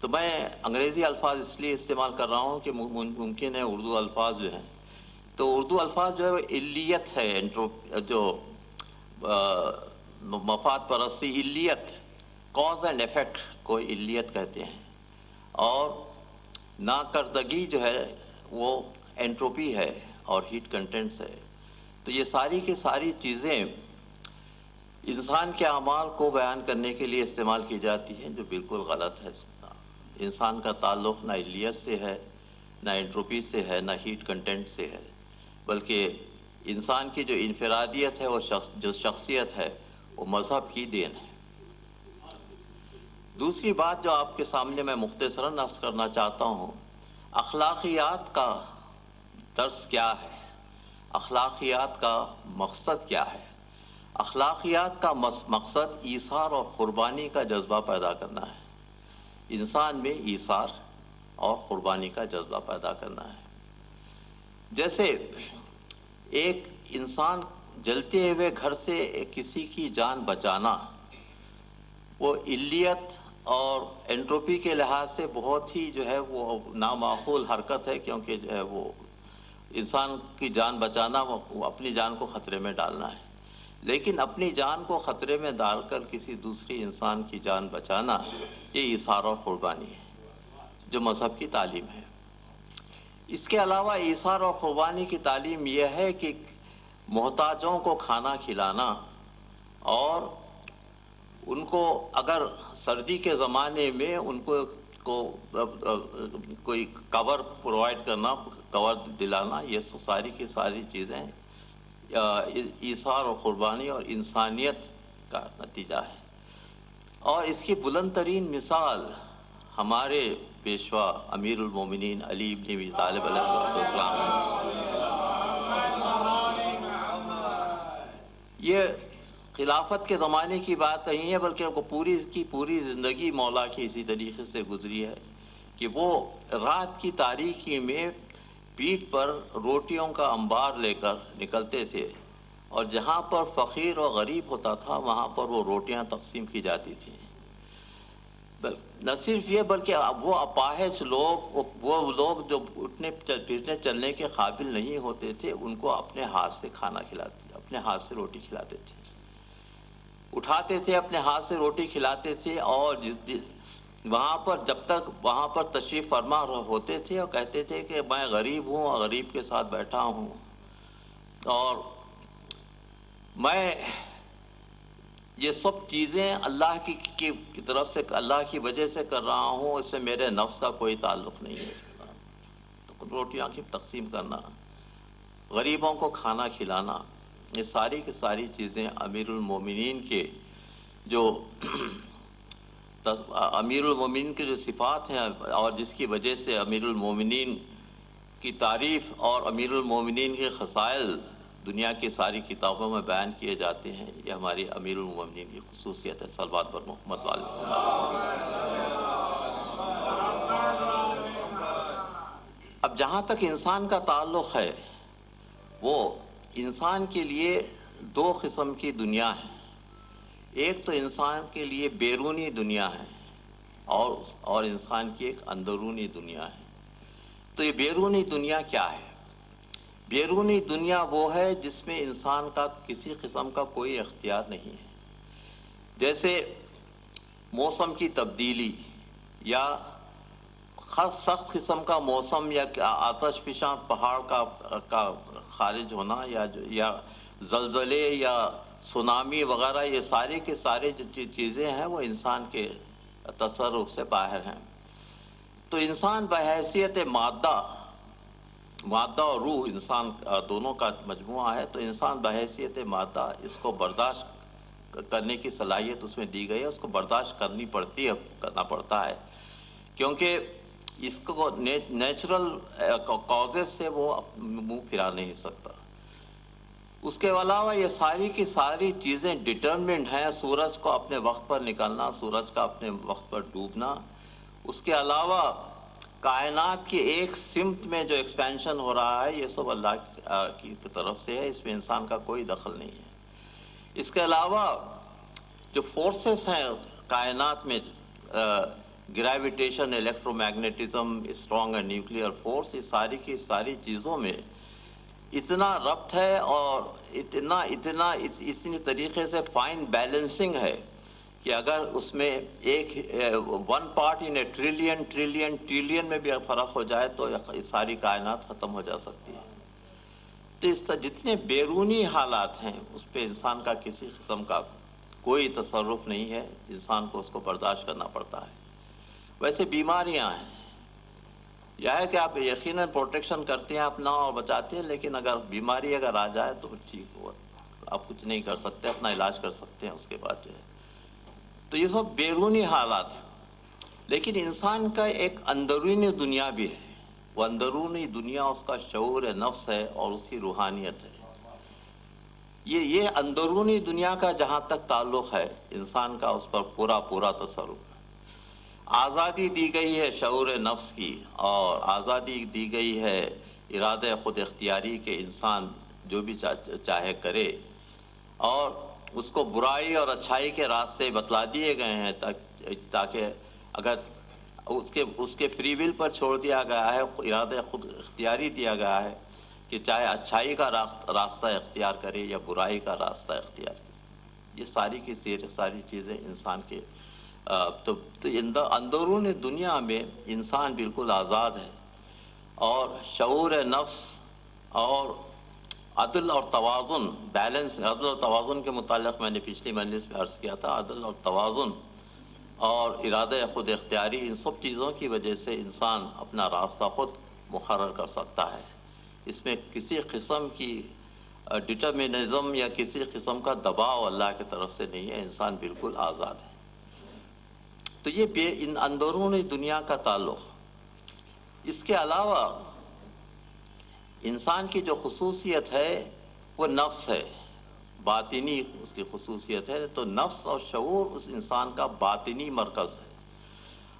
تو میں انگریزی الفاظ اس لیے استعمال کر رہا ہوں کہ ممکن ہے اردو الفاظ جو ہیں، تو اردو الفاظ جو ہے وہ علیت ہے، جو مفاد پرستی، علیت، کاز اینڈ ایفیکٹ کو علیت کہتے ہیں، اور ناکردگی جو ہے وہ انٹروپی ہے اور ہیٹ کنٹینٹس ہے۔ تو یہ ساری کی ساری چیزیں انسان کے اعمال کو بیان کرنے کے لیے استعمال کی جاتی ہیں، جو بالکل غلط ہے۔ انسان کا تعلق نہ علیت سے ہے، نہ انٹروپی سے ہے، نہ ہیٹ کنٹینٹ سے ہے، بلکہ انسان کی جو انفرادیت ہے، وہ جو شخصیت ہے، وہ مذہب کی دین ہے۔ دوسری بات جو آپ کے سامنے میں مختصراً عرض کرنا چاہتا ہوں، اخلاقیات کا درس کیا ہے، اخلاقیات کا مقصد کیا ہے؟ اخلاقیات کا مقصد ایثار اور قربانی کا جذبہ پیدا کرنا ہے، انسان میں ایثار اور قربانی کا جذبہ پیدا کرنا ہے۔ جیسے ایک انسان جلتے ہوئے گھر سے کسی کی جان بچانا، وہ علیت اور انٹروپی کے لحاظ سے بہت ہی جو ہے وہ نامعقول حرکت ہے، کیونکہ جو ہے وہ انسان کی جان بچانا، وہ اپنی جان کو خطرے میں ڈالنا ہے۔ لیکن اپنی جان کو خطرے میں ڈال کر کسی دوسری انسان کی جان بچانا، یہ ایثار اور قربانی ہے، جو مذہب کی تعلیم ہے۔ اس کے علاوہ ایثار اور قربانی کی تعلیم یہ ہے کہ محتاجوں کو کھانا کھلانا، اور ان کو اگر سردی کے زمانے میں ان کو کوئی کور پرووائڈ کرنا، کور دلانا، یہ ساری کی ساری چیزیں ایثار و قربانی اور انسانیت کا نتیجہ ہے۔ اور اس کی بلند ترین مثال ہمارے پیشوا امیر المومنین علی بن ابی طالب علیہ السلام ہے۔ یہ خلافت کے زمانے کی بات نہیں ہے، بلکہ وہ پوری زندگی مولا کی اسی طریقے سے گزری ہے کہ وہ رات کی تاریکی میں پیٹھ پر روٹیوں کا انبار لے کر نکلتے تھے، اور جہاں پر فقیر اور غریب ہوتا تھا وہاں پر وہ روٹیاں تقسیم کی جاتی تھیں۔ نہ صرف یہ بلکہ وہ اپاہج لوگ، وہ لوگ جو اٹھنے پھرنے چلنے کے قابل نہیں ہوتے تھے، ان کو اپنے ہاتھ سے کھانا کھلاتے تھے، اپنے ہاتھ سے روٹی کھلاتے تھے، اٹھاتے تھے اپنے ہاتھ سے روٹی کھلاتے تھے، اور وہاں پر جب تک وہاں پر تشریف فرما ہوتے تھے اور کہتے تھے کہ میں غریب ہوں اور غریب کے ساتھ بیٹھا ہوں، اور میں یہ سب چیزیں اللہ کی طرف سے، اللہ کی وجہ سے کر رہا ہوں، اس سے میرے نفس کا کوئی تعلق نہیں ہے۔ تو روٹیاں کی تقسیم کرنا، غریبوں کو کھانا کھلانا، یہ ساری کی ساری چیزیں امیر المومنین کے جو امیر المومنین کی جو صفات ہیں، اور جس کی وجہ سے امیر المومنین کی تعریف اور امیر المومنین کے خصائل دنیا کی ساری کتابوں میں بیان کیے جاتے ہیں، یہ ہماری امیر المومنین کی خصوصیت ہے۔ صلوات بر محمد وآل محمد۔ اب جہاں تک انسان کا تعلق ہے، وہ انسان کے لیے دو قسم کی دنیا ہے۔ ایک تو انسان کے لیے بیرونی دنیا ہے، اور انسان کی ایک اندرونی دنیا ہے۔ تو یہ بیرونی دنیا کیا ہے؟ بیرونی دنیا وہ ہے جس میں انسان کا کسی قسم کا کوئی اختیار نہیں ہے، جیسے موسم کی تبدیلی، یا سخت قسم کا موسم، یا آتش فشاں پہاڑ کا خارج ہونا، یا زلزلے یا سونامی وغیرہ، یہ سارے کے سارے جو چیزیں ہیں وہ انسان کے تصرف سے باہر ہیں۔ تو انسان بحیثیت مادہ اور روح، انسان دونوں کا مجموعہ ہے، تو انسان بحیثیت مادہ اس کو برداشت کرنے کی صلاحیت اس میں دی گئی ہے، اس کو برداشت کرنا پڑتا ہے، کیونکہ اس کو نیچرل کازز سے وہ منہ پھرا نہیں سکتا۔ اس کے علاوہ یہ ساری کی ساری چیزیں ڈٹرمنڈ ہیں، سورج کو اپنے وقت پر نکلنا، سورج کا اپنے وقت پر ڈوبنا۔ اس کے علاوہ کائنات کی ایک سمت میں جو ایکسپینشن ہو رہا ہے، یہ سب اللہ کی طرف سے ہے، اس میں انسان کا کوئی دخل نہیں ہے۔ اس کے علاوہ جو فورسز ہیں کائنات میں، gravitation, electro magnetism, strong and nuclear force, یہ ساری کی ساری چیزوں میں اتنا ربط ہے اور اتنی طریقے سے فائن بیلنسنگ ہے کہ اگر اس میں ایک 1 پارٹ ان اے ٹریلین میں بھی فرق ہو جائے تو یہ ساری کائنات ختم ہو جا سکتی ہے۔ تو اس طرح جتنے بیرونی حالات ہیں اس پہ انسان کا کسی قسم کا کوئی تصرف نہیں ہے، انسان کو اس کو برداشت کرنا پڑتا ہے۔ ویسے بیماریاں ہیں، یہ ہے کہ آپ یقیناً پروٹیکشن کرتے ہیں اپنا اور بچاتے ہیں، لیکن اگر بیماری اگر آ جائے تو ٹھیک ہوا، آپ کچھ نہیں کر سکتے، اپنا علاج کر سکتے ہیں اس کے بعد جو ہے۔ تو یہ سب بیرونی حالات ہیں، لیکن انسان کا ایک اندرونی دنیا بھی ہے، وہ اندرونی دنیا اس کا شعور نفس ہے اور اس کی روحانیت ہے۔ یہ اندرونی دنیا کا جہاں تک تعلق ہے انسان کا اس پر پورا تصرف ہے۔ آزادی دی گئی ہے شعور نفس کی، اور آزادی دی گئی ہے ارادہ خود اختیاری کے، انسان جو بھی چاہے کرے، اور اس کو برائی اور اچھائی کے راستے بتلا دیے گئے ہیں تاکہ اگر اس کے فری ول پر چھوڑ دیا گیا ہے، ارادہ خود اختیاری دیا گیا ہے کہ چاہے اچھائی کا راستہ اختیار کرے یا برائی کا راستہ اختیار کرے۔ یہ ساری کی ساری چیزیں انسان کے تو اندرون دنیا میں انسان بالکل آزاد ہے، اور شعور نفس اور عدل اور توازن، بیلنس، عدل اور توازن کے متعلق میں نے پچھلی مجلس میں عرض کیا تھا، عدل اور توازن اور ارادہ خود اختیاری، ان سب چیزوں کی وجہ سے انسان اپنا راستہ خود مقرر کر سکتا ہے۔ اس میں کسی قسم کی ڈٹرمنزم یا کسی قسم کا دباؤ اللہ کی طرف سے نہیں ہے، انسان بالکل آزاد ہے۔ تو یہ ان اندرونی دنیا کا تعلق۔ اس کے علاوہ انسان کی جو خصوصیت ہے وہ نفس ہے، باطنی اس کی خصوصیت ہے۔ تو نفس اور شعور اس انسان کا باطنی مرکز ہے،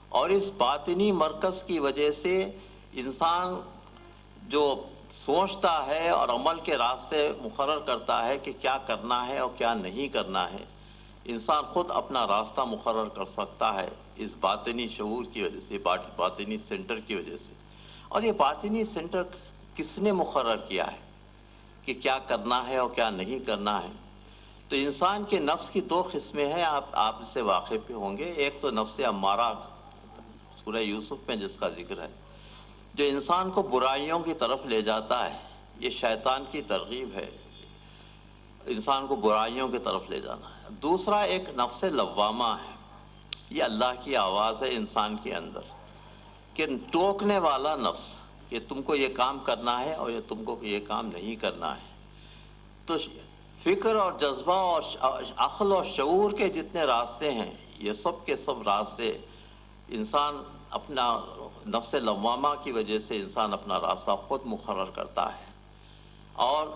اور اس باطنی مرکز کی وجہ سے انسان جو سوچتا ہے اور عمل کے راستے مقرر کرتا ہے کہ کیا کرنا ہے اور کیا نہیں کرنا ہے، انسان خود اپنا راستہ مقرر کر سکتا ہے اس باطنی شعور کی وجہ سے، باطنی سینٹر کی وجہ سے۔ اور یہ باطنی سینٹر کس نے مقرر کیا ہے کہ کیا کرنا ہے اور کیا نہیں کرنا ہے؟ تو انسان کے نفس کی 2 قسمیں ہیں، آپ اس سے واقف بھی ہوں گے۔ ایک تو نفس امارہ، سورہ یوسف میں جس کا ذکر ہے، جو انسان کو برائیوں کی طرف لے جاتا ہے، یہ شیطان کی ترغیب ہے، انسان کو برائیوں کی طرف لے جانا ہے۔ دوسرا ایک نفس لوامہ ہے، یہ اللہ کی آواز ہے انسان کے اندر، کہ ٹوکنے والا نفس کہ تم کو یہ کام کرنا ہے اور یہ تم کو یہ کام نہیں کرنا ہے۔ تو فکر اور جذبہ اور عقل اور شعور کے جتنے راستے ہیں، یہ سب کے سب راستے انسان اپنا نفس لوامہ کی وجہ سے انسان اپنا راستہ خود مقرر کرتا ہے۔ اور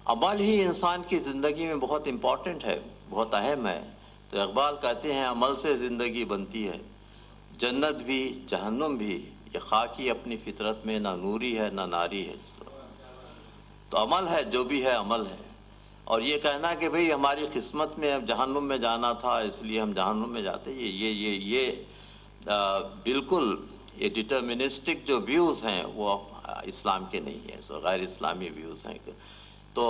عمل ہی انسان کی زندگی میں بہت امپورٹنٹ ہے، بہت اہم ہے۔ تو اقبال کہتے ہیں عمل سے زندگی بنتی ہے، جنت بھی جہنم بھی، یہ خاکی اپنی فطرت میں، نہ نوری ہے نہ ناری ہے۔ تو عمل ہے، جو بھی ہے عمل ہے۔ اور یہ کہنا کہ بھئی ہماری قسمت میں جہنم میں جانا تھا اس لیے ہم جہنم میں جاتے، یہ بالکل یہ ڈٹرمنسٹک جو ویوز ہیں وہ اسلام کے نہیں ہیں، سو غیر اسلامی ویوز ہیں۔ تو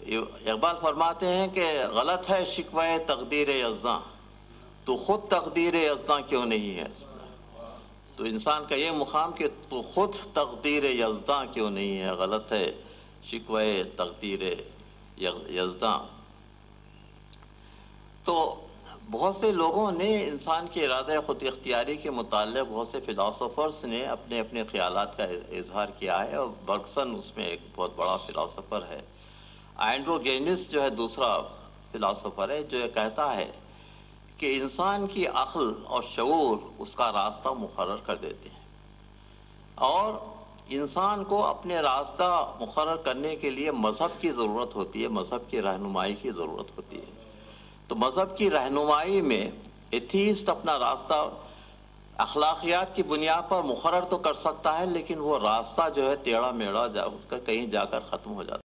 اقبال فرماتے ہیں کہ غلط ہے شکوہ تقدیر یزداں، تو خود تقدیر یزداں کیوں نہیں ہے؟ تو انسان کا یہ مقام کہ تو خود تقدیر یزداں کیوں نہیں ہے، غلط ہے شکوہ تقدیر یزداں۔ تو بہت سے لوگوں نے انسان کے ارادہ خود اختیاری کے متعلق، بہت سے فلاسفرز نے اپنے اپنے خیالات کا اظہار کیا ہے، اور برگسن اس میں ایک بہت بڑا فلاسفر ہے۔ اینڈرو گینس جو ہے دوسرا فلاسفر ہے، جو یہ کہتا ہے کہ انسان کی عقل اور شعور اس کا راستہ مقرر کر دیتے ہیں، اور انسان کو اپنے راستہ مقرر کرنے کے لیے مذہب کی ضرورت ہوتی ہے، مذہب کی رہنمائی کی ضرورت ہوتی ہے۔ تو مذہب کی رہنمائی میں ایتھیسٹ اپنا راستہ اخلاقیات کی بنیاد پر مقرر تو کر سکتا ہے، لیکن وہ راستہ جو ہے ٹیڑھا میڑھا کہیں جا کر ختم ہو جاتا ہے۔